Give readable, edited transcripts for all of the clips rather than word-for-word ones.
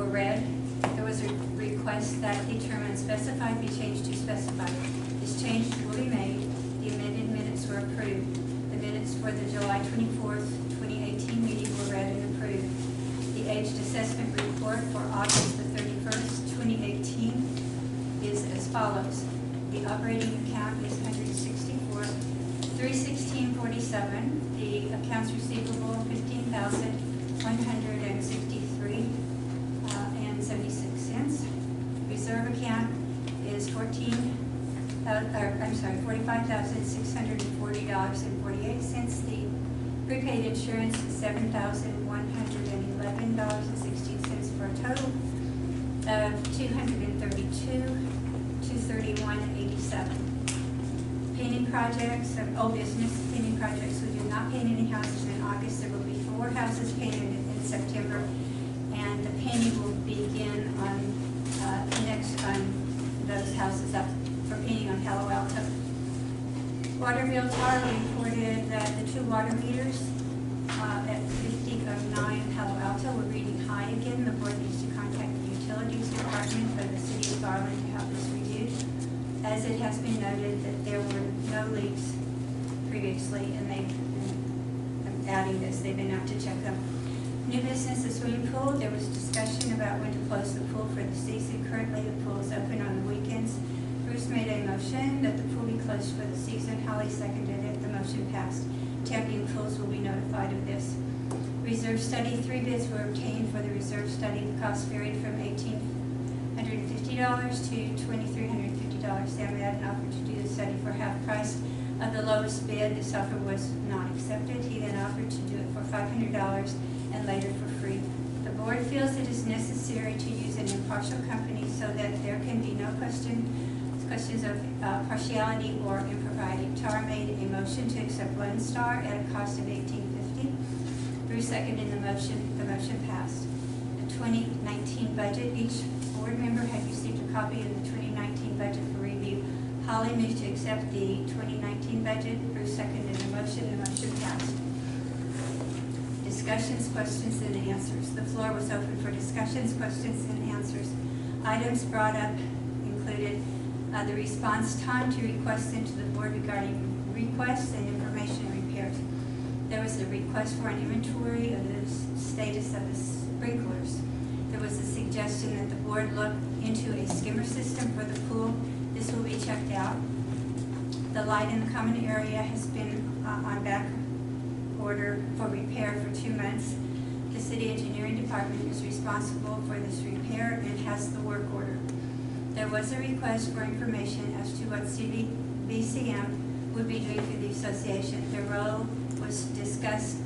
were read. There was a request that the term unspecified be changed to specified. This change will be made. The amended minutes were approved. The minutes for the July 24th, 2018 meeting were read and approved. The aged assessment report for August the 31st, 2018 is as follows. The operating account is $164,316.47. The accounts receivable $15,163.76. Reserve account is $45,640.48. The prepaid insurance is $7,111.16 for a total of $232,231.87. Painting projects, old business painting projects. We did not paint any houses in August. There will be 4 houses painted in September, and the painting will begin on those houses up for painting on Palo Alto. Waterville Tower reported that the 2 water meters at 5009 Palo Alto were reading high again. The board needs to contact the Utilities Department of the City of Garland to have this reviewed, as it has been noted that there were no leaks previously, and I'm adding this, they've been out to check them. New business, the swimming pool. There was discussion about when to close the pool for the season. Currently, the pool is open on the weekends. Bruce made a motion that the pool be closed for the season. Holly seconded it. The motion passed. Champion Pools will be notified of this. Reserve study. 3 bids were obtained for the reserve study. The cost varied from $1,850 to $2,350. Sam Madden offered to do the study for half price of the lowest bid. This offer was not accepted. He then offered to do it for $500 and later for free. The board feels it is necessary to use an impartial company so that there can be no questions of partiality or impropriety. Tar made a motion to accept Lone Star at a cost of $1,850. Bruce seconded the motion. The motion passed. The 2019 budget. Each board member had received a copy of the 2019 budget for review. Holly moved to accept the 2019 budget. Bruce seconded the motion. The motion passed. Discussions, questions, and answers. The floor was open for discussions, questions, and answers. Items brought up included the response time to requests into the board regarding requests and information repairs. There was a request for an inventory of the status of the sprinklers. There was a suggestion that the board look into a skimmer system for the pool. This will be checked out. The light in the common area has been on back order for repair for 2 months. The city engineering department is responsible for this repair and has the work order. There was a request for information as to what CBCM would be doing for the association. The role was discussed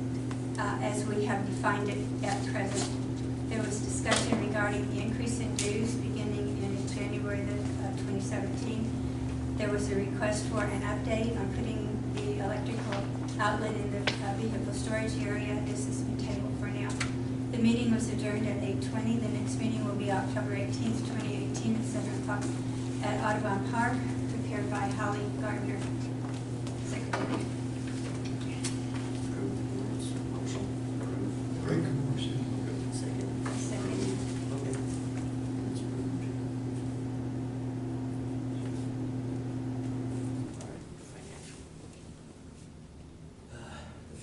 as we have defined it at present. There was discussion regarding the increase in dues beginning in January of 2017. There was a request for an update on putting the electrical outlet in the vehicle storage area. This has been tabled for now. The meeting was adjourned at 8:20. The next meeting will be October 18th, 2018 at 7 o'clock at Audubon Park, prepared by Holly Gardner, Secretary.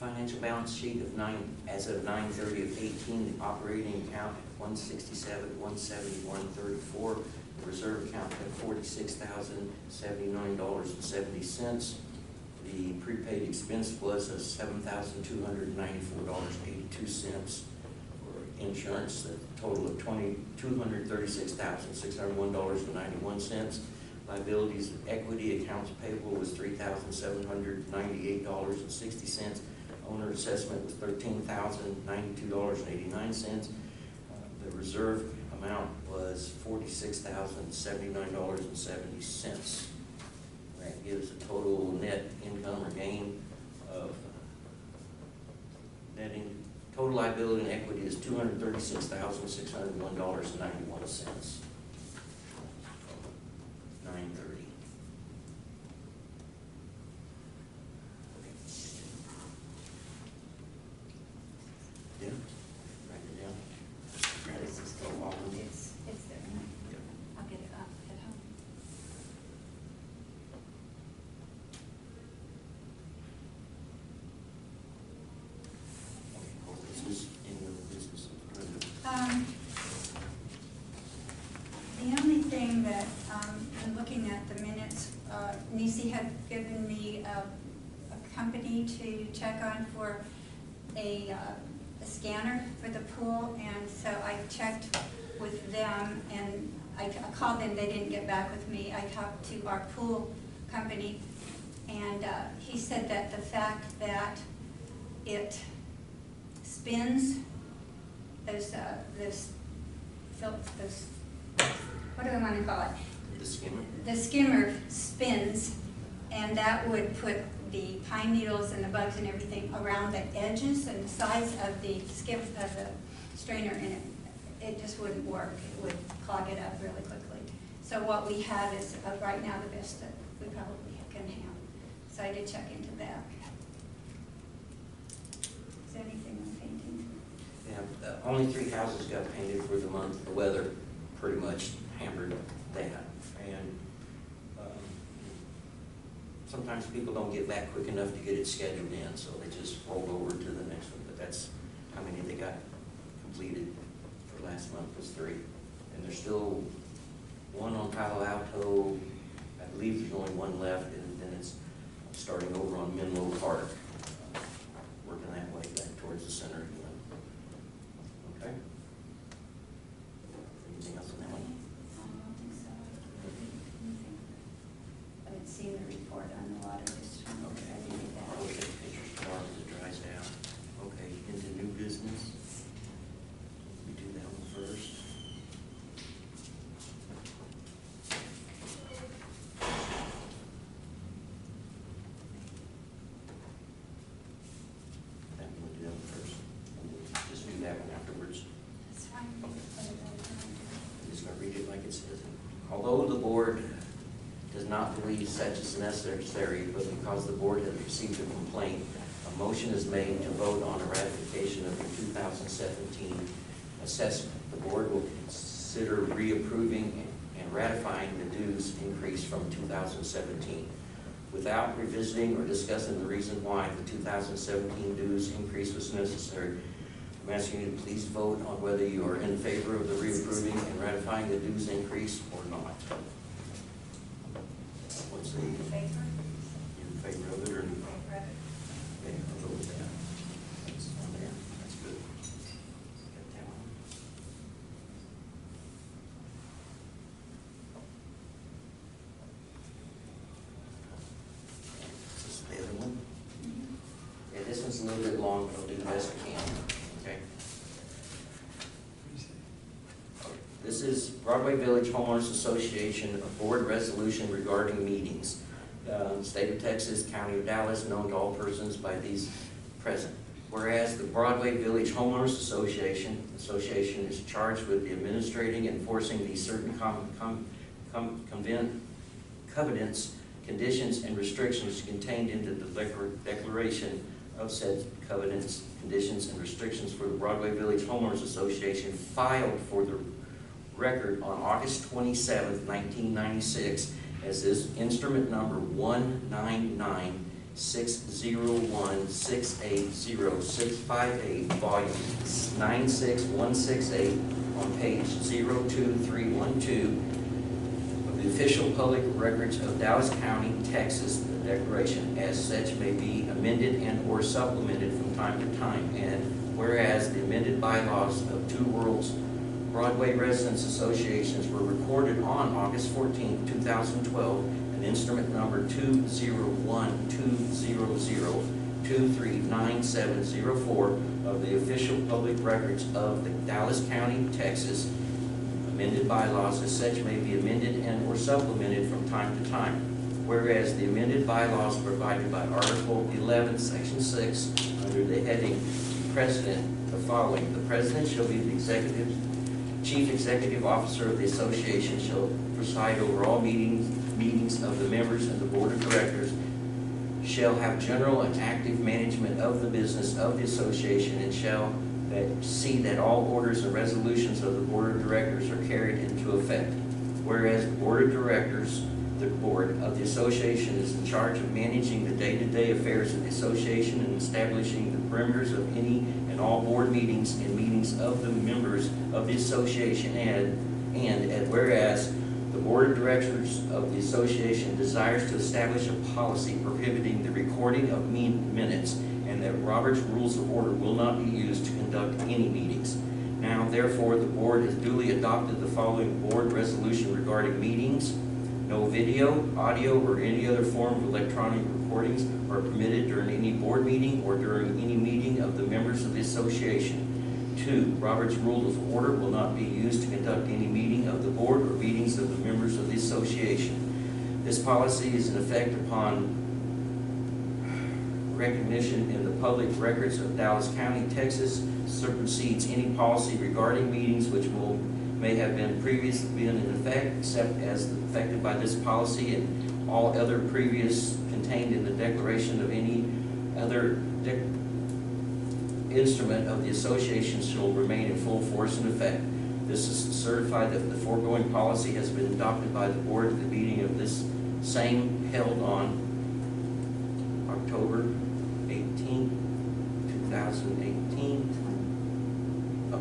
Financial balance sheet of as of 9/30/18, the operating account at $167,171.34. The reserve account at $46,079.70. The prepaid expense was $7,294.82 for insurance. The total of $236,601.91. Liabilities and equity accounts payable was $3,798.60. Owner assessment was $13,092.89. The reserve amount was $46,079.70. That gives a total net income or gain of total liability and equity is $236,601.91. 9:30. Yeah, write it down. This is still walking The only thing that, in looking at the minutes, Nisi had given me a company to check on for a scanner for the pool, and so I checked with them, and I called them, they didn't get back with me. I talked to our pool company, and he said that the fact that it spins those, what do I want to call it? The skimmer? The skimmer spins, and that would put the pine needles and the bugs and everything around the edges and the sides of the strainer, and it just wouldn't work. It would clog it up really quickly. So what we have is, right now, the best that we probably can have. So I did check into that. Is there anything on painting? Yeah, only 3 houses got painted for the month. The weather pretty much hampered that. And sometimes people don't get back quick enough to get it scheduled in, so they just rolled over to the next one. But that's how many they got completed for last month was 3. And there's still one on Palo Alto. I believe there's only one left, and then it's starting over on Menlo Park, working that way back towards the center again. Okay. Anything else on that one? I don't think so. I haven't seen the report on the water district. Okay. I didn't get I'll that. look at the pictures tomorrow as it dries out. Okay, into new business. We do that one first. That one, we'll do that one first. And we'll just do that one afterwards. That's fine. I'm just going to read it like it says. Although the board does not believe such is necessary, but because the board has received a complaint, a motion is made to vote on a ratification of the 2017 assessment. The board will consider reapproving and ratifying the dues increase from 2017. Without revisiting or discussing the reason why the 2017 dues increase was necessary, I'm asking you to please vote on whether you are in favor of the reapproving and ratifying the dues increase or not. What's the, In favor? in favor of it or? In favor of it. Okay, I'll go with that. That's on there, that's good. Got that one. Is this the other one? Yeah, this one's a little bit long, but I'll do the best I can, okay? This is Broadway Village Homeowners Association, a board resolution regarding meetings. State of Texas, County of Dallas, known to all persons by these present. Whereas the Broadway Village Homeowners Association is charged with the administrating and enforcing these certain covenants, conditions, and restrictions contained in the declaration of said covenants, conditions, and restrictions for the Broadway Village Homeowners Association filed for the record on August 27th, 1996, as this instrument number 19960168068, volume 96168, on page 02312 of the official public records of Dallas County, Texas. The declaration as such may be amended and or supplemented from time to time. And whereas the amended bylaws of Two Worlds Broadway Residents Associations were recorded on August 14, 2012, an instrument number 2012002399704 of the official public records of the Dallas County, Texas. Amended bylaws as such may be amended and or supplemented from time to time. Whereas the amended bylaws provided by Article 11, Section 6, under the heading President, the following: the President shall be the Chief Executive Officer of the Association, shall preside over all meetings of the members and the Board of Directors, shall have general and active management of the business of the Association, and shall see that all orders and resolutions of the Board of Directors are carried into effect. Whereas the Board of Directors, the Board of the Association, is in charge of managing the day-to-day affairs of the Association and establishing the perimeters of any in all board meetings and meetings of the members of the association, and whereas the board of directors of the association desires to establish a policy prohibiting the recording of minutes, and that Robert's Rules of Order will not be used to conduct any meetings. Now, therefore, the board has duly adopted the following board resolution regarding meetings. No video, audio, or any other form of electronic recordings are permitted during any board meeting or during any meeting of the members of the association. 2, Robert's Rules of Order will not be used to conduct any meeting of the board or meetings of the members of the association. This policy is in effect upon recognition in the public records of Dallas County, Texas, supersedes any policy regarding meetings which may have been previously been in effect, except as affected by this policy, and all other previous contained in the declaration of any other instrument of the association shall remain in full force and effect. This is certified that the foregoing policy has been adopted by the board at the meeting of this same held on October 18, 2018. Oh,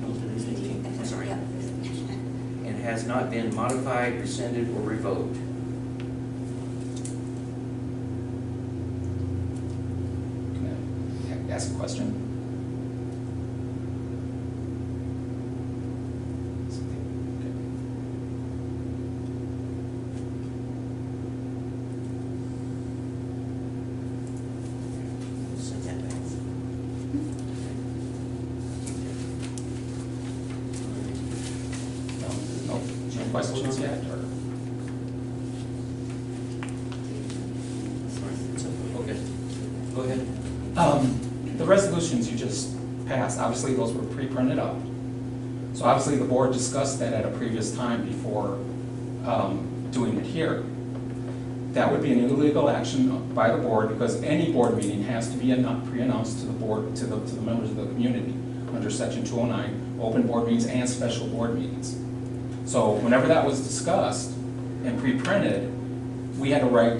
no, today's 18. I'm sorry. And has not been modified, rescinded, or revoked. Can I ask a question? Send that back. No questions yet, or? Okay, go ahead. The resolutions you just passed, obviously those were pre-printed out. So obviously the board discussed that at a previous time before doing it here. That would be an illegal action by the board, because any board meeting has to be pre-announced to the board, to the members of the community under section 209, open board meetings and special board meetings. So whenever that was discussed and pre-printed, we had a right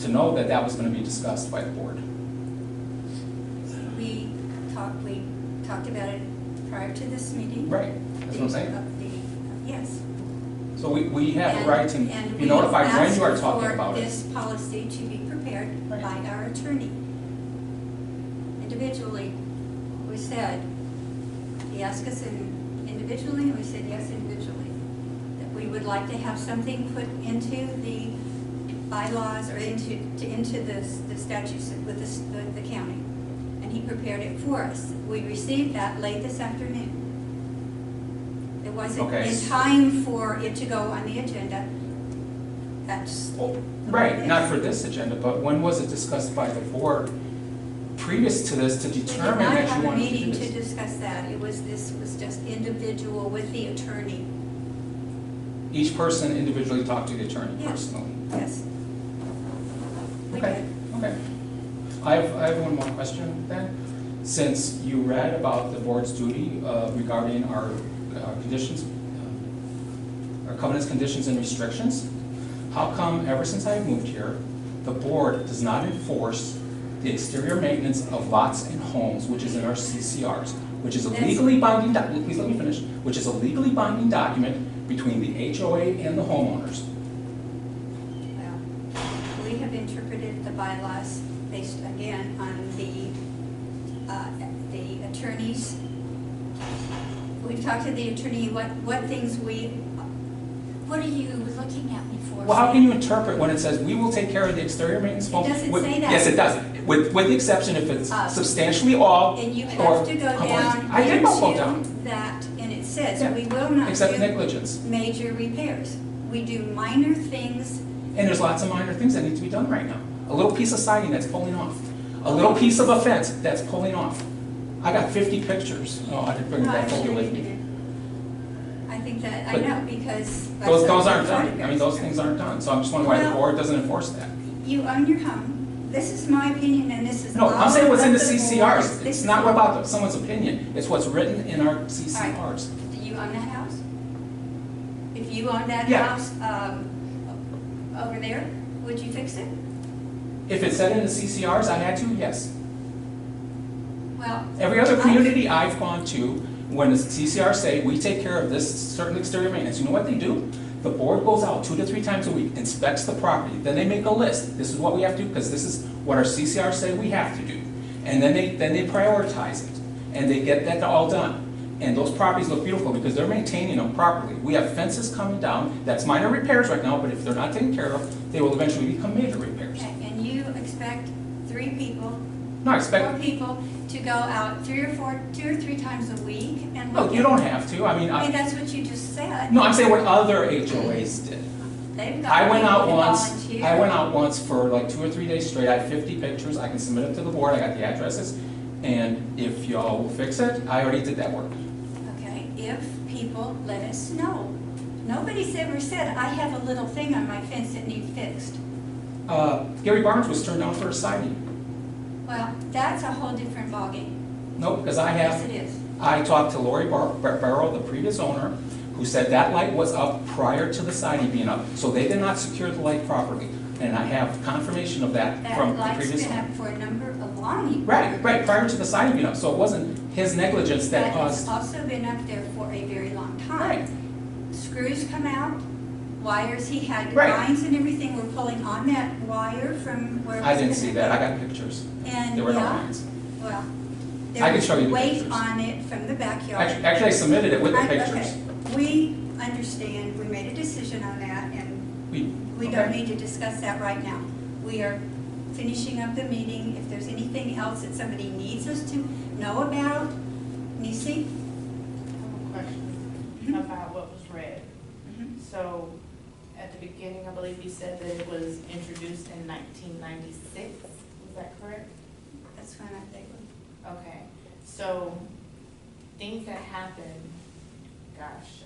to know that that was going to be discussed by the board. We talked about it prior to this meeting. Right, that's what I'm saying. Yes. So we have a right to And be notified when you are we've talking asked about for it. this policy to be prepared Right. by our attorney. Individually, we said, he asked us individually, and we said yes individually, that we would like to have something put into the bylaws or into the statutes with the county. And he prepared it for us. We received that late this afternoon. It wasn't Okay. in time for it to go on the agenda. That's. Right, not for this agenda, but when was it discussed by the board previous to this to We did determine not that have you a wanted to do meeting to this? discuss that. This was just individual with the attorney. Each person individually talked to the attorney Yes. personally. Yes. We Okay, did. okay. I have one more question then. Since you read about the board's duty regarding our conditions, our covenants, conditions, and restrictions, how come ever since I moved here, the board does not enforce the exterior maintenance of lots and homes, which is in our CCRs, which is a legally binding document, please let me finish, which is a legally binding document between the HOA and the homeowners? Well, we have interpreted the bylaws based again on the attorneys. We've talked to the attorney, what things what are you looking at me for? Well, how can you interpret when it says, we will take care of the exterior maintenance? It doesn't say that. Yes, it does. With the exception if it's substantially all. And you or have to go compromise. down I did not go into down. that, and it says, Yeah. we will not Except do negligence. major repairs. We do minor things. And there's lots of minor things that need to be done right now. A little piece of siding that's pulling off. A little piece of a fence that's pulling off. I got 50 pictures. Oh, I didn't bring No, that I'm photo sure with you me. did. I think that, I But know, because. I Those saw aren't the done. I mean, photographs. those things aren't done. So I'm just wondering why the Well- board doesn't enforce that. You own your home. This is my opinion, and this is No, all I'm saying what's in the of CCRs. board. It's not about someone's opinion. It's what's written in our CCRs. Do you own that house? If you own that Yeah. house, over there, would you fix it? If it said in the CCRs I had to, yes. Well. Every other community I've gone to, when the CCR say, we take care of this certain exterior maintenance, you know what they do? The board goes out 2 to 3 times a week, inspects the property, then they make a list. This is what we have to do, because this is what our CCR say we have to do. And then they prioritize it, and they get that all done. And those properties look beautiful because they're maintaining them properly. We have fences coming down, that's minor repairs right now, but if they're not taken care of, they will eventually become major repairs. Okay, and you expect 3 people, No, I 4 expect, people to go out 2 or 3 times a week and no, look you at- don't have to, I mean, I mean, that's what you just said. no, I'm saying what other HOAs did. They've got I went people out to once, volunteer. I went out once for like 2 or 3 days straight, I have 50 pictures, I can submit them to the board, I got the addresses, and if y'all will fix it, I already did that work. Okay, if people let us know. Nobody's ever said, I have a little thing on my fence that needs fixed. Gary Barnes was turned down for a siding. Well, that's a whole different ballgame. Nope, because I Yes, have, it is. I talked to Lori Barrow, the previous owner, who said that light was up prior to the siding being up, so they did not secure the light properly. And I have confirmation of that from That the previous light's been owner. up for a number of long years. Right, prior to the siding being up, so it wasn't his negligence that But it's caused. also been up there for a very long time. Right, Screws come out, wires, he had Right. lines and everything were pulling on that wire from where it was. I didn't see that, I got pictures. And, There were no yeah, lines. well, I there can was show you the weight pictures. on it from the backyard. Actually, I submitted it with the I- pictures. okay. We understand, we made a decision on that, and we don't okay. need to discuss that right now. We are finishing up the meeting. If there's anything else that somebody needs us to know about, Nisi? I have a question about what was read. Mhm. So, at the beginning, I believe you said that it was introduced in 1996, is that correct? That's when I think. Okay, so, things that happened, gosh,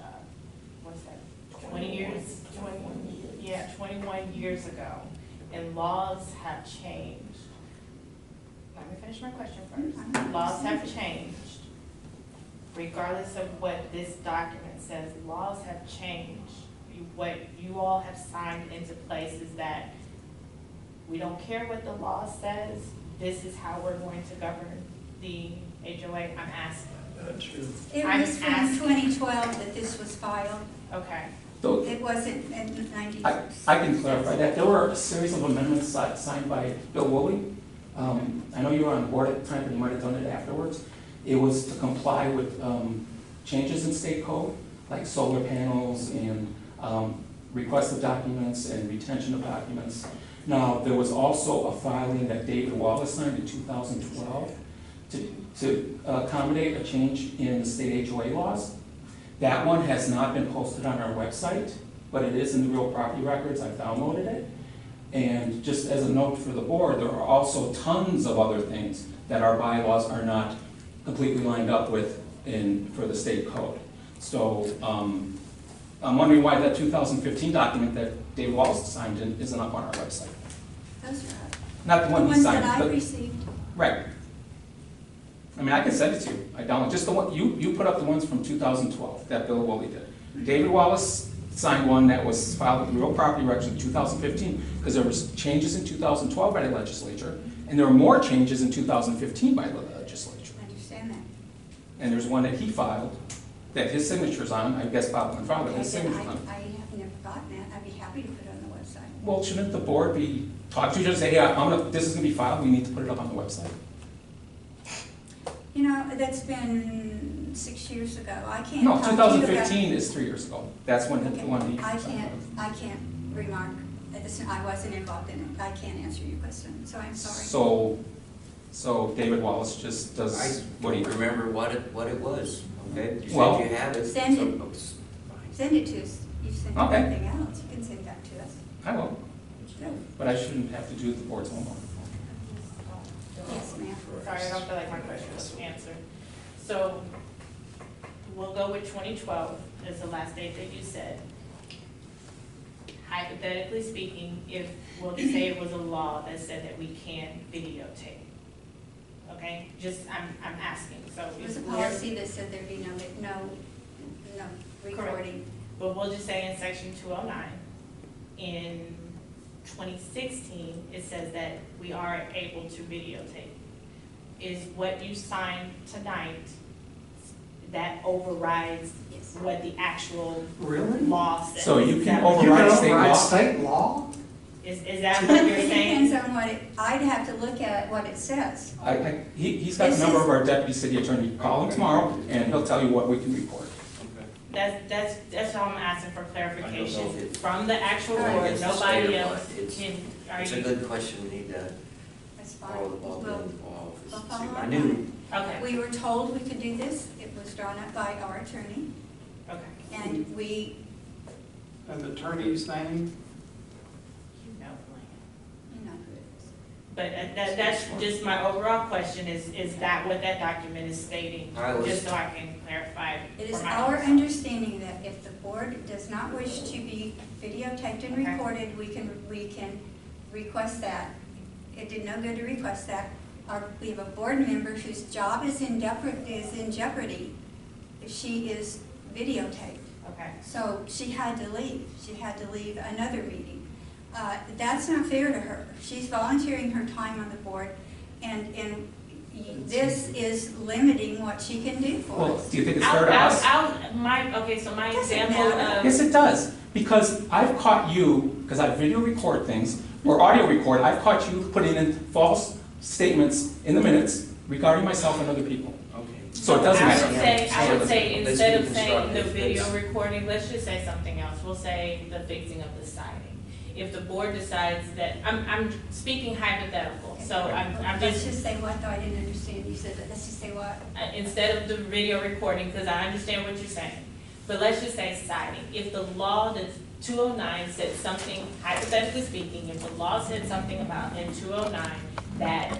what's that, 20 years? 21 years. Yeah, 21 years ago, and laws have changed. Let me finish my question first. Laws have changed. Regardless of what this document says, laws have changed. What you all have signed into place is that we don't care what the law says, this is how we're going to govern the HOA. I'm asking. It I'm was from asking. 2012 that this was filed. Okay, So It wasn't in 90. I can clarify that. There were a series of amendments signed by Bill Woolley. I know you were on board at the time, but you might have done it afterwards. It was to comply with changes in state code, like solar panels and request of documents and retention of documents. Now, there was also a filing that David Wallace signed in 2012 to accommodate a change in the state HOA laws. That one has not been posted on our website, but it is in the real property records. I've downloaded it. And just as a note for the board, there are also tons of other things that our bylaws are not completely lined up with for the state code. So I'm wondering why that 2015 document that David Wallace signed isn't up on our website. Those are Not the the one he ones signed. that I but- received. Right. I mean, I can send it to you. I download just the one, you put up the ones from 2012 that Bill Woolley did. David Wallace signed one that was filed with the real property records in 2015 because there was changes in 2012 by the legislature and there were more changes in 2015 by the legislature. I understand that. And there's one that he filed that his signature's on, I guess filed and filed, but his Okay, then signature's on. I have never gotten that. I'd be happy to put it on the website. Well, shouldn't the board be, talk to you, just say, hey, this is gonna be filed, we need to put it up on the website? You know, that's been 6 years ago. I can't No, talk to you about. 2015 is 3 years ago. That's when the Okay, one he I signed. can't remark. I wasn't involved in it. I can't answer your question, so I'm sorry. So David Wallace just I does what he, don't remember what it was, okay? You Well- said you have it. Send so- it. Send it to us. You send Okay. anything else, you can send that to us. I will, but I shouldn't have to do the board's homework. Yes, ma'am. sorry, I don't feel like my question was answered. So, we'll go with 2012 as the last date that you said. Hypothetically speaking, if, we'll just say it was a law that said that we can videotape, okay? Just, I'm asking, so. It was a if we're- policy that said there'd be no recording. But we'll just say in section 209, in 2016, it says that we are able to videotape. is what you signed tonight that overrides Yes. what the actual Really? law says. So you Is can that what- You can override state override law? state law? Is that what you're It saying? depends on what it, I'd have to look at what it says. He's got the number of our deputy city attorney. Call him tomorrow, and he'll tell you what we can report. That's all I'm asking for I don't know clarification if it- from the actual All right. board, It's the nobody state of else law. It's- can, are It's a you? good question, we need to That's fine. follow the ball We'll- in the law office. we'll follow I up knew, on Okay, We were told we could do this. It was drawn up by our attorney, okay. and we, And the attorney's name? You know, Lynn. you know who it is. But that's just my overall question, is that what that document is stating? I was- Just so I can clarify. It for is my- our understanding that if the board does not wish to be videotaped and Okay. recorded, we can request that. It did no good to request that. We have a board member whose job is in jeopardy if she is videotaped. Okay, So she had to leave. She had to leave another meeting. That's not fair to her. She's volunteering her time on the board, and this is limiting what she can do for Well, us. do you think it's fair to us? so my Doesn't example matter. of. Yes, it does, because I've caught you, because I video record things, or audio record, I've caught you putting in false statements in the minutes regarding myself and other people. okay. So it doesn't I matter. would say, Let's instead be of saying the constructive. video Let's- recording, let's just say something else. We'll say the fixing of the siding. If the board decides that, I'm speaking hypothetical, so I'm Let's just, just say what, though, I didn't understand. You said, let's just say what? instead of the video recording, because I understand what you're saying, but let's just say siding. If the law that's 209 said something, hypothetically speaking, if the law said something about in 209, that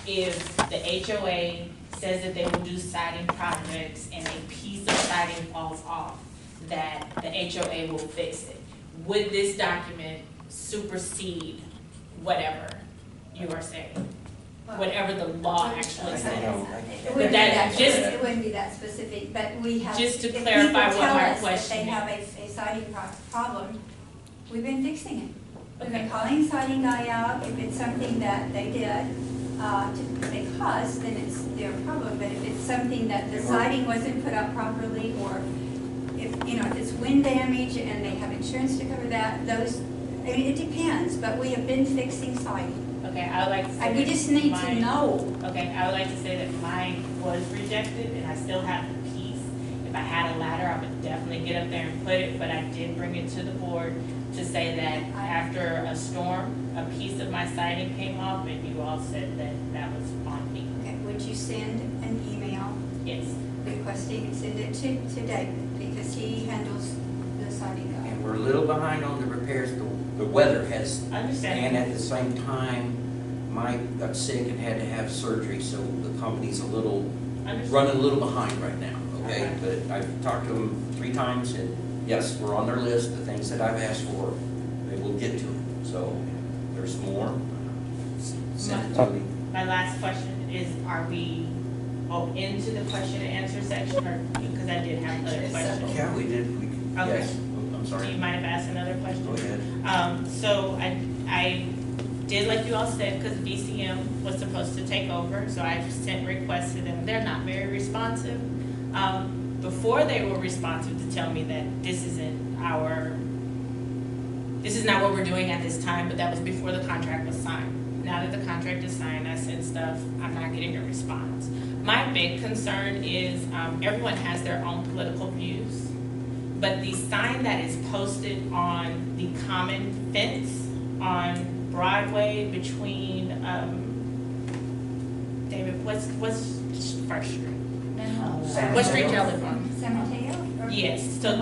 if the HOA says that they will do siding projects and a piece of siding falls off, that the HOA will fix it. Would this document supersede whatever you are saying? Whatever the law actually I says? don't know. It wouldn't be that that, just- it wouldn't be that specific, but we have. Just to if clarify people what tell my us that question they is. have a siding problem, we've been fixing it. We've been Okay. calling siding guy out if it's something that they did, because then it's their problem. But if it's something that the siding wasn't put up properly, or if, if it's wind damage and they have insurance to cover that, it depends, but we have been fixing siding. Okay, I would like to say. And we that just need to mine- know. Okay, I would like to say that mine was rejected and I still have the piece. If I had a ladder, I would definitely get up there and put it, but I did bring it to the board to say that after a storm, a piece of my siding came off and you all said that that was on me. Okay, would you send an email Yes. requesting and send it to David, because he handles the siding guy. And we're a little behind on the repairs, the weather has, and Understand? at the same time, Mike got sick and had to have surgery, so the company's running a little behind right now, okay? Okay. But I've talked to them 3 times, and yes, we're on their list, the things that I've asked for, they will get to them. So there's more. Send it to me. My last question is, are we into the question and answer section, or, because I did have other questions. Yeah, we did, Okay. yes, I'm Do sorry. you mind if I ask another question? Go ahead. So I did, like you all said, because VCM was supposed to take over, so I sent requests to them. They're not very responsive. Before they were responsive to tell me that this is not what we're doing at this time, but that was before the contract was signed. Now that the contract is signed, I sent stuff, I'm not getting a response. My big concern is, everyone has their own political views, but the sign that is posted on the common fence on Broadway between, David, what's First Street? What street y'all live on? San Mateo? or- Yes, so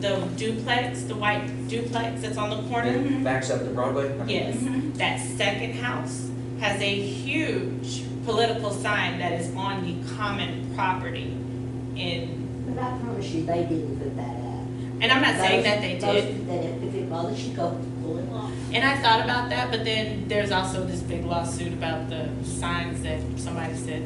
the duplex, the white duplex that's on the corner? It backs up to Broadway? Yes, Mhm. that second house has a huge political sign that is on the common property in, But I promise you, they didn't put that up. and I'm not saying that they did. That if it bothers you, go pull it off. And I thought about that, but then there's also this big lawsuit about the signs that somebody said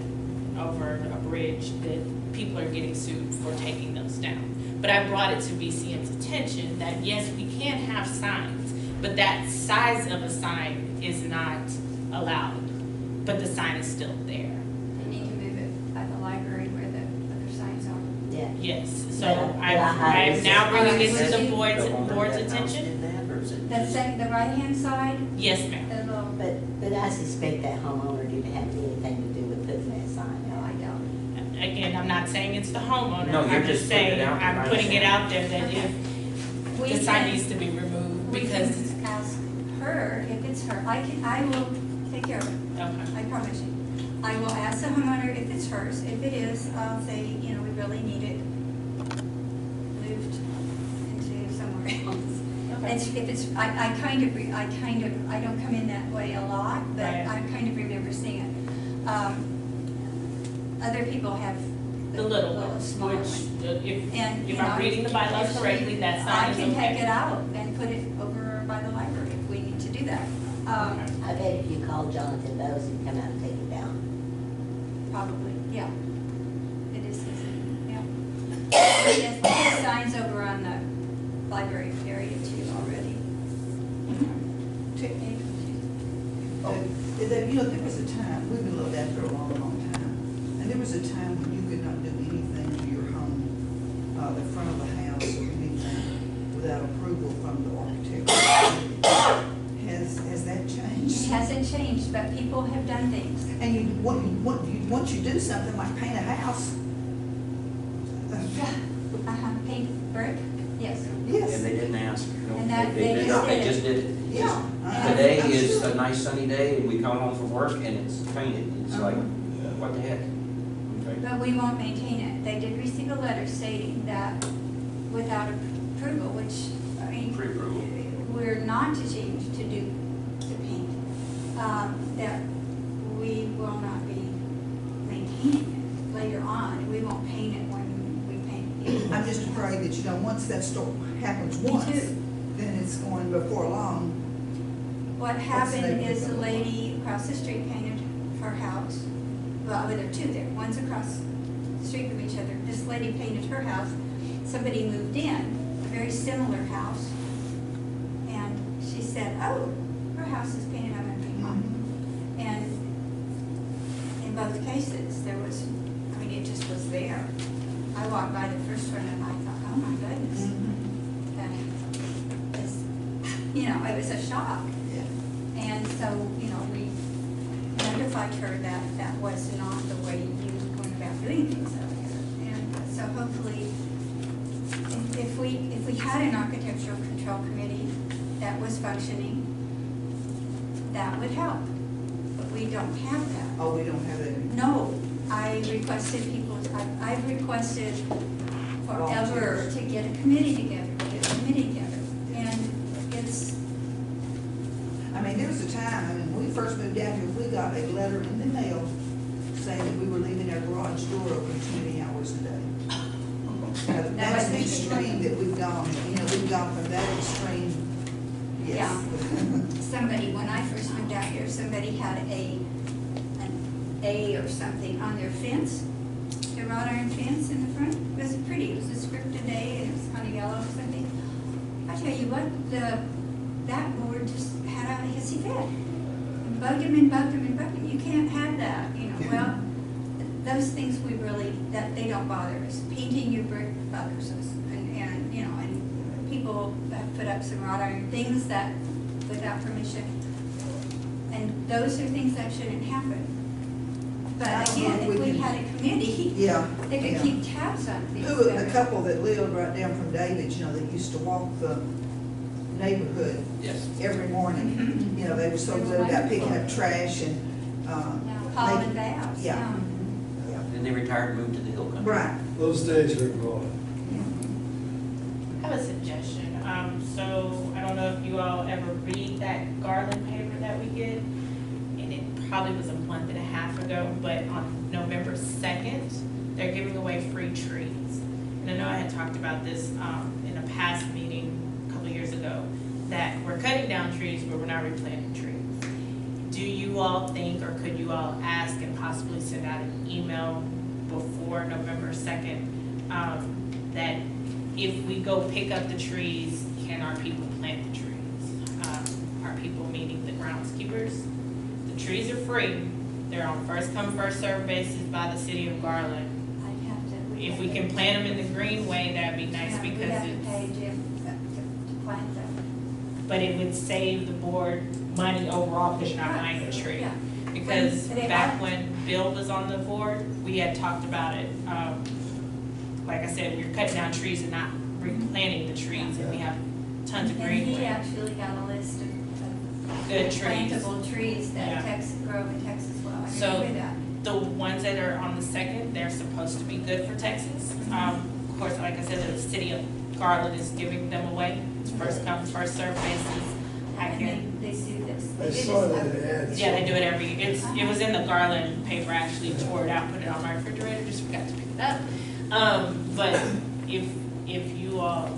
over a bridge that people are getting sued for taking those down. But I brought it to VCM's attention that yes, we can have signs, but that size of a sign is not allowed, but the sign is still there. Yes, so Yeah, I am now bringing it to the The board's owner of that house attention. did that, or is it The just- second, the right-hand side, Yes, ma'am. the little, But I suspect that homeowner didn't have anything to do with putting that sign no, out. I don't. Again, I'm not saying it's the homeowner. No, you're I'm just just putting it saying, out there. I'm I putting it understand. out there that Okay. if We the sign can- needs to be removed We because, can ask her, if it's her, I will take care of it, okay. I promise you. I will ask the homeowner if it's hers, if it is, I'll say, we really need it moved into somewhere else. If it's, I don't come in that way a lot, but Right. I kind of remember seeing it. Other people have The little ones, smaller which, one. And, if I'm reading the bylaws correctly, that sign is I can take it okay. out and put it over by the library if we need to do that. I bet if you call Jonathan Bowes, he'd come out and take it down. Probably, yeah. It is, yeah. Yes, there's signs over on the library area too already. There was a time, we've been living out there a long, long time, and there was a time when you could not do anything to your home, the front of the house or anything, without approval from the architect. Has that It changed? hasn't changed, but people have done things. And once you do something like paint a house, Paint brick, yes. And yes, they didn't ask. No, And that they they did just not. They did it. just did it. yeah. Today I'm is sure. a nice sunny day, and we come home from work, and it's painted. It's like, Uh-huh. what the heck? Okay. But we won't maintain it. They did receive a letter stating that without approval, which, I mean, Pre-approval. we're not to change to do, to paint, that we will not be maintaining it later on. We won't paint it when we paint it. I'm just afraid that, once that happens Me once, too. then it's going before long. What What's happened the name is of the it? lady across the street painted her house. Well, there are two there. One's across the street from each other. This lady painted her house. Somebody moved in, a very similar house. And she said, oh, her house is painted, I'm gonna paint mine. And in both cases, there was, it just was there. I walked by the first one and I thought, oh my goodness. And it's, it was a shock. Yeah. And so, we notified her that that was not the way you were going about doing things out here. And so hopefully, if we had an architectural control committee that was functioning, that would help. But we don't have that. Oh, we don't have that. No, I requested I've requested forever Volunteers. to get a committee together, And it's, There was a time, when we first moved down here, we got a letter in the mail saying that we were leaving our garage door open 20 hours a day. Now, that's an extreme that we've gone, we've gone from that extreme, yes. somebody, when I first moved out here, somebody had an A or something on their fence, the wrought iron fence in the front. It was pretty, it was a scripted A, and it was kind of yellow or something. I tell you what, that board just had a hissy fit. And bugged him and bugged him and bugged him. You can't have that, Well, those things that they don't bother us. Painting your brick bothers us. And people have put up some wrought iron things that, without permission. And those are things that shouldn't happen. But again, if we had a committee, Yeah. they could yeah. keep tabs on things. The better. couple that lived right down from David's, that used to walk the neighborhood Yes. every morning. They were so good about picking up trash and, Yeah, Paul and Babs, Yeah. Then they retired and moved to the hill country. Right. Those days are gone. I have a suggestion. So I don't know if you all ever read that Garland paper that we get, and it probably was a month and a half ago, but on November 2nd, they're giving away free trees. And I know I had talked about this in a past meeting a couple of years ago, that we're cutting down trees, but we're not replanting trees. Do you all think, or could you all ask and possibly send out an email before November 2nd, that if we go pick up the trees, can our people plant the trees? Our people, meaning the groundskeepers. The trees are free. They're on first come, first served basis by the city of Garland. I'd have to, if we can plant them in the greenway, that'd be nice Yeah, we because have to it's, pay Jim to plant them. but it would save the board money overall because you're not buying a tree. Yeah. Because When they back have- when Bill was on the board, we had talked about it. Like I said, we were cutting down trees and not replanting the trees, and we have tons of And he greenway. actually got a list of Good trees. plantable trees that Yeah. Texas grow in Texas well. I So- agree with that. The ones that are on the second, they're supposed to be good for Texas. Of course, like I said, the city of Garland is giving them away. It's first come, first served basis. I And can, they do this. I They do saw this that every- ad. yeah, they do it every, it was in the Garland paper, I actually tore it out, put it on my refrigerator, just forgot to pick it up. But if you all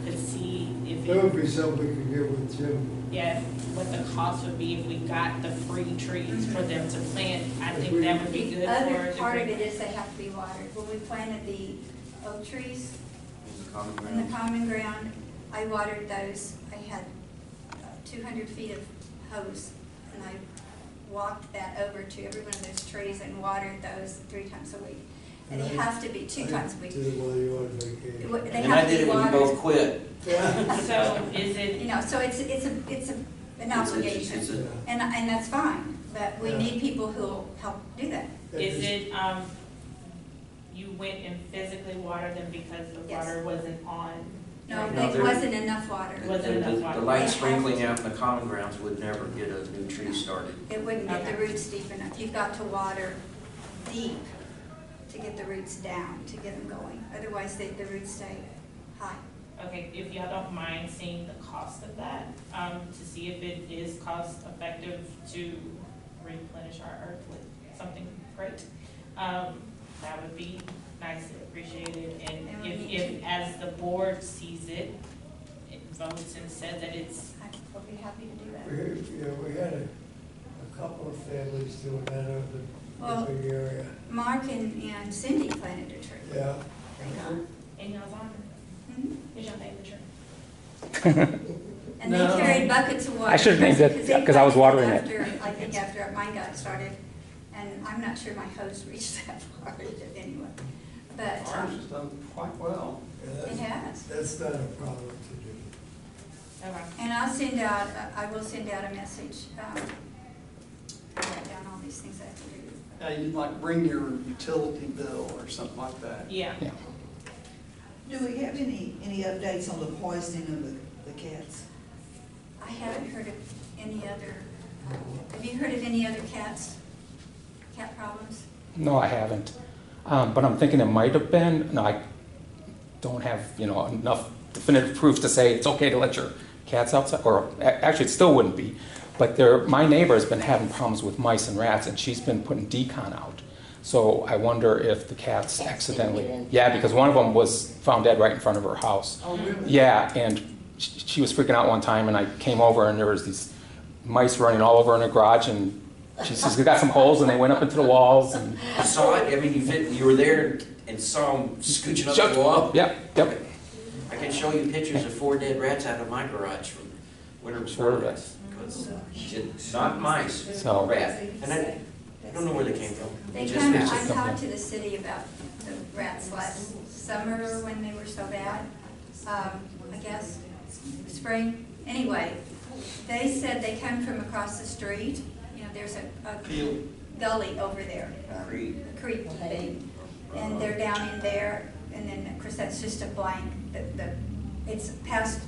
could see if That it, would be something we could get with Jim. yeah, what the cost would be if we got the free trees for them to plant, I think that would be good The for other the part of green. it is they have to be watered. When we planted the oak trees In the common in the ground. common ground, I watered those. I had 200 feet of hose, and I walked that over to every one of those trees and watered those 3 times a week. And they have to be 2 times a week. Did it while you were on vacation. They And I have to did be it when you both watered. quit. So is You it, know, so it's an It's obligation. a- And that's fine, but we Yeah. need people who'll help do that. is it, you went and physically watered them because the Yes. water wasn't on? No, No, there there- wasn't enough water. Wasn't enough water. The light They have sprinkling to. out in the common grounds would never get a new tree started. It wouldn't get the Okay. roots deep enough. You've got to water deep to get the roots down, to get them going. Otherwise, the roots stay high. Okay, if y'all don't mind seeing the cost of that, to see if it is cost effective to replenish our earth with something great, that would be nicely appreciated. And And we if, need as the board sees it, it votes and says that it's, I'll be happy to do We, that. yeah, we had a couple of families doing that over Well- the big area. Mark and Cindy planted a tree. Yeah. in y'all's honor, Mhm. is your favorite tree. And they No. carried buckets of water. I should've named it, they 'cause I was planted watering it. after- I think after mine got started, and I'm not sure my hose reached that far anyway. But Ours has done quite well. Yeah, it that's- has. That's not a problem to do. Okay. And I'll send out, I will send out a message, write down all these things I have to do. You'd like bring your utility bill or something like that. Yeah. Yeah. Do we have any updates on the poisoning of the cats? I haven't heard of any other, have you heard of any other cat problems? No, I haven't. But I'm thinking it might have been, no, I don't have, enough definitive proof to say it's okay to let your cats outside, or actually it still wouldn't be. But my neighbor has been having problems with mice and rats, and she's been putting decon out. So I wonder if the cats Cats didn't accidentally, get in. yeah, because one of them was found dead right in front of her house. Oh, really? Yeah, and she was freaking out one time, and I came over, and there was these mice running all over in her garage, and she says, we got some holes, and they went up into the walls, and... You saw it, I mean, you were there and saw them scooching up the wall? Yep. I can show you pictures of 4 dead rats out of my garage from winter before last. Because not mice, So- rat. And I don't know where they came from. They Just- come, it's I just talked to the city about the rats last summer when they were so bad, I guess, spring. Anyway, they said they come from across the street, there's a Field. gully over there. Creek. A creek thing, and they're down in there, and then, of course, that's just a blank, it's past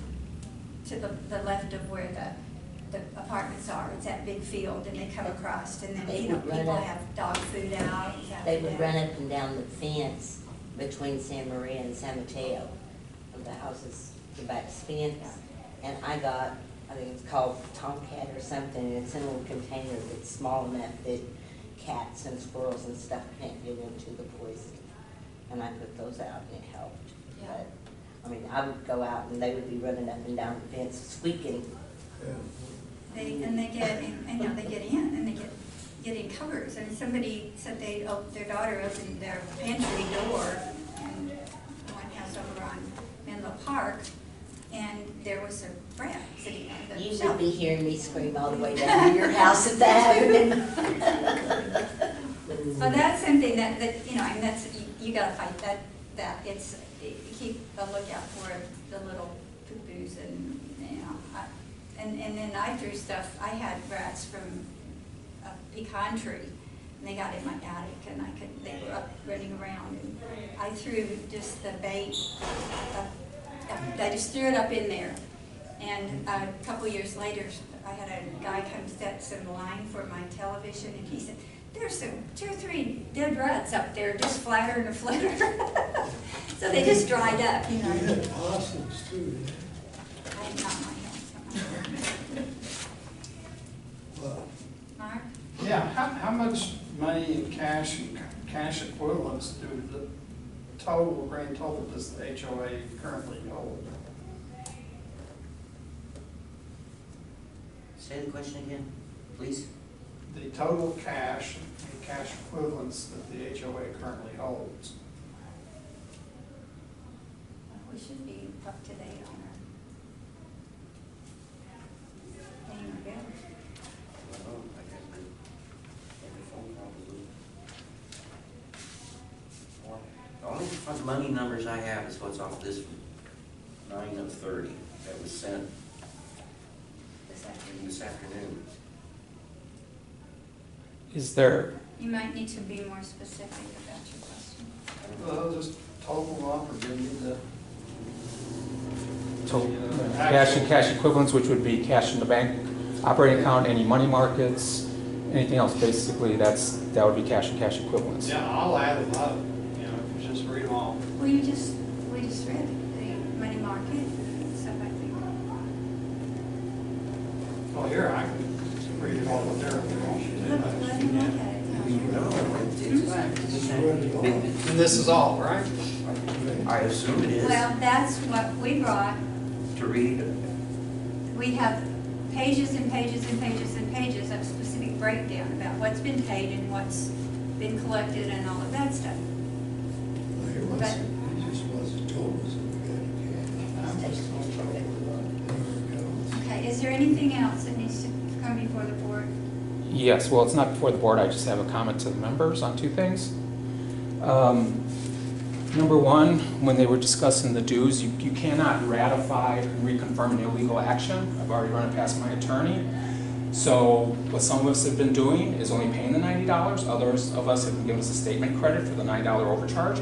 to the left of where the apartments are, it's that big field, and they come across, and then, They would run people up. have dog food out. They would run up and down the fence between San Maria and San Mateo, of the houses, the back fence. And I think it's called Tomcat or something, and it's in a little container that's small enough that cats and squirrels and stuff can't get into the poison. And I put those out and it helped. Yeah. But, I mean, I would go out and they would be running up and down the fence squeaking. Yeah. They get in, they get in, and they get in covers. And somebody said their daughter opened their pantry door in one house over on Menlo Park, and there was a rat sitting on the You shelf. would be hearing me scream all the way down to your house if that happened. Well, that's something that, I mean, you gotta fight that. that it's, keep a lookout for the little poo-poos and, you know, and then I threw stuff, I had rats from a pecan tree, and they got in my attic, and they were up running around, and I threw just the bait, I just threw it up in there. And a couple years later, I had a guy come set some line for my television, and he said, there's some 2 or 3 dead rats up there, just flatter and a flitter. So they just dried up, you You know. had possums too, didn't I did not my house. you? Well, Mark? Yeah, how much money in cash and cash equivalents do the total, grand total does the HOA currently hold? Say the question again, please. The total cash and cash equivalents that the HOA currently holds. We should be up to date on our paying our bills. Well, I guess every phone call was a- The only money numbers I have is what's off this 9 of 30 that was sent this afternoon. Is there, You might need to be more specific about your question. Well, just total up or give me the. cash and cash equivalents, which would be cash in the bank, operating account, any money markets, anything else, basically, that would be cash and cash equivalents. Yeah, I'll add them up, you know, if you just read them all. Well, we just read the money market, stuff like that. Well, here, I can read them all up there. Let me look at it. And this is all, right? I assume it is. Well, that's what we brought. To read, We have pages and pages and pages and pages of specific breakdown about what's been paid and what's been collected and all of that stuff. he wasn't, he just wasn't told us that we had cash. Okay, is there anything else that needs to come before the board? Yes, well, it's not before the board, I just have a comment to the members on 2 things. Number 1, when they were discussing the dues, you cannot ratify and reconfirm an illegal action. I've already run it past my attorney. So what some of us have been doing is only paying the $90. Others of us have been given us a statement credit for the $9 overcharge.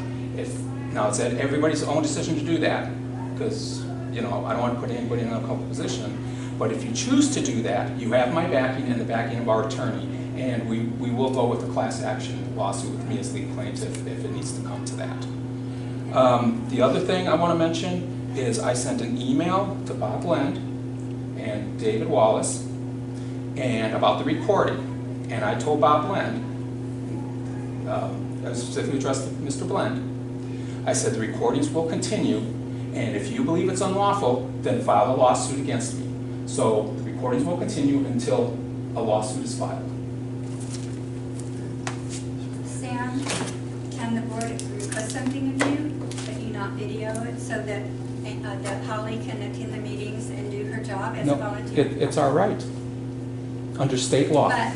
Now it's at everybody's own decision to do that, because I don't want to put anybody in an uncomfortable position. But if you choose to do that, you have my backing and the backing of our attorney, and we will go with a class action lawsuit with me as lead plaintiff if it needs to come to that. The other thing I want to mention is I sent an email to Bob Lend and David Wallace and about the recording, and I told Bob Blend, I specifically addressed Mr. Blend, I said the recordings will continue, and if you believe it's unlawful, then file a lawsuit against me. So the recordings will continue until a lawsuit is filed. Sam, can the board request something of you, that you not video it, so that Holly can attend the meetings and do her job as a No, volunteer? it's our right, under state law. But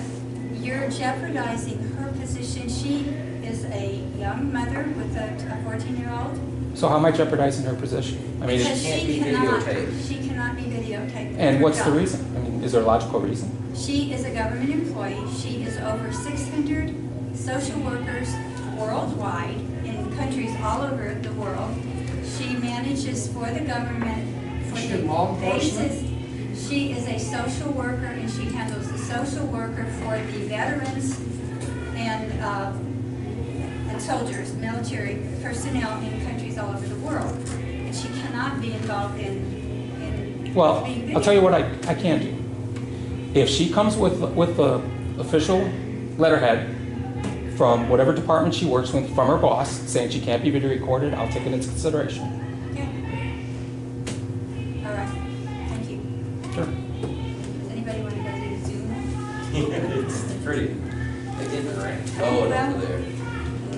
you're jeopardizing her position. She is a young mother with a 14-year-old. So how am I jeopardizing her position? I mean, Because can't she be cannot, videotaped. she cannot be videotaped. and Her what's the job. reason? I mean, is there a logical reason? She is a government employee. She is over 600 social workers worldwide in countries all over the world. She manages for the government for Is she the law enforcement? basis. She is a social worker, and she handles the social worker for the veterans and soldiers, military personnel in countries all over the world. And she cannot be involved in Well, being I'll tell you videotaped. what I can do. If she comes with the official letterhead from whatever department she works with, from her boss, saying she can't be video recorded, I'll take it into consideration. Okay. All right, thank you. Sure. Does anybody want to go to Zoom? it's pretty, they didn't rank. Oh, and over there,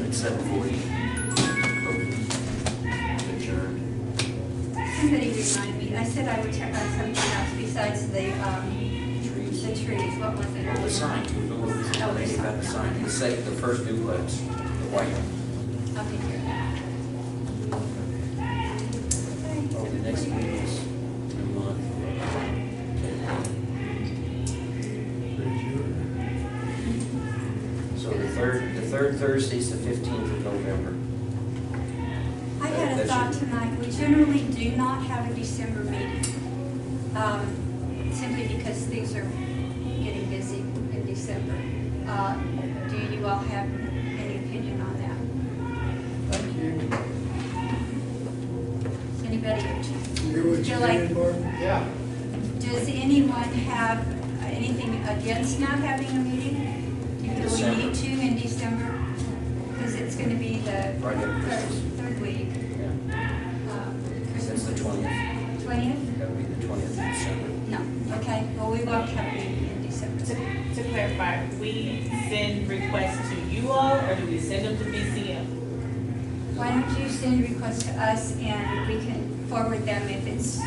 it's 7:40. Adjourned. Somebody remind me, I said I would check on something else besides the trees, what was it? Oh, the sign. Oh, the They got the sign. sign, the first duplex, the white one. I'll take care of that. third Thursday is the 15th of November. I had a That thought should- tonight, we generally do not have a December meeting, simply because things are getting busy in December. Do you all have any opinion on that? Thank you. Does anybody, Hear what you Feel like- did, Martin? Yeah. does anyone have anything against not having a meeting? Do we December. need to in December? Because it's going to be the Right after Christmas. third week. Yeah. That's the 20th. 20th? That would be the 20th of December. No, okay, well, we won't have a meeting in December. To clarify, we send requests to you all, or do we send them to BCM? Why don't you send requests to us and we can forward them if it's,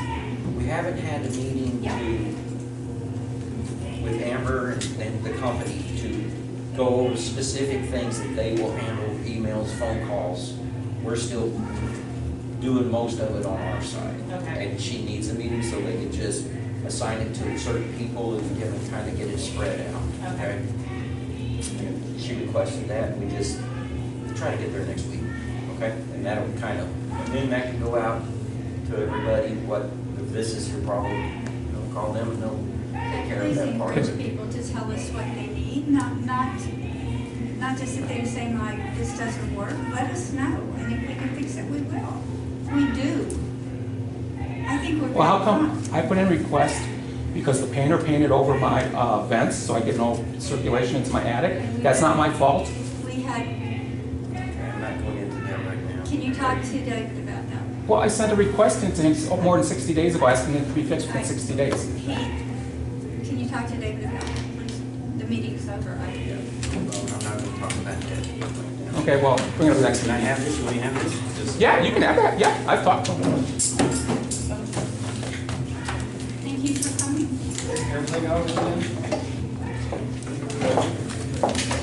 We haven't had a meeting Yeah. with Amber and the company to go over specific things that they will handle, emails, phone calls. We're still doing most of it on our side. Okay. And she needs a meeting so they can just assign it to certain people and get them, kind of get it spread out. Okay. She requested that, and we just try to get there next week, okay? And that'll kind of, and then that can go out to everybody, what, if this is your problem, you know, call them and they'll take care of please that part of encourage it. people to tell us what they need, not just sit there and say, like, this doesn't work. Let us know, and if we can fix it, we will. We do. I think we're. Well, how very come fine. I put in request because the painter painted over my vents, so I get no circulation into my attic? That's not my fault. We had, Okay, I'm not going into that right now. can you talk to David about that? Well, I sent a request into him more than 60 days ago, asking it to be fixed within 60 days. Can you talk to David about that, please? The meeting's over. Yeah, well, I'm not gonna talk about that right now. Okay, well, bring it up next Can I meeting. have this? Will you have this? Yeah, you can have that. Yeah, I've talked to him. Thank you for coming. Everything over then?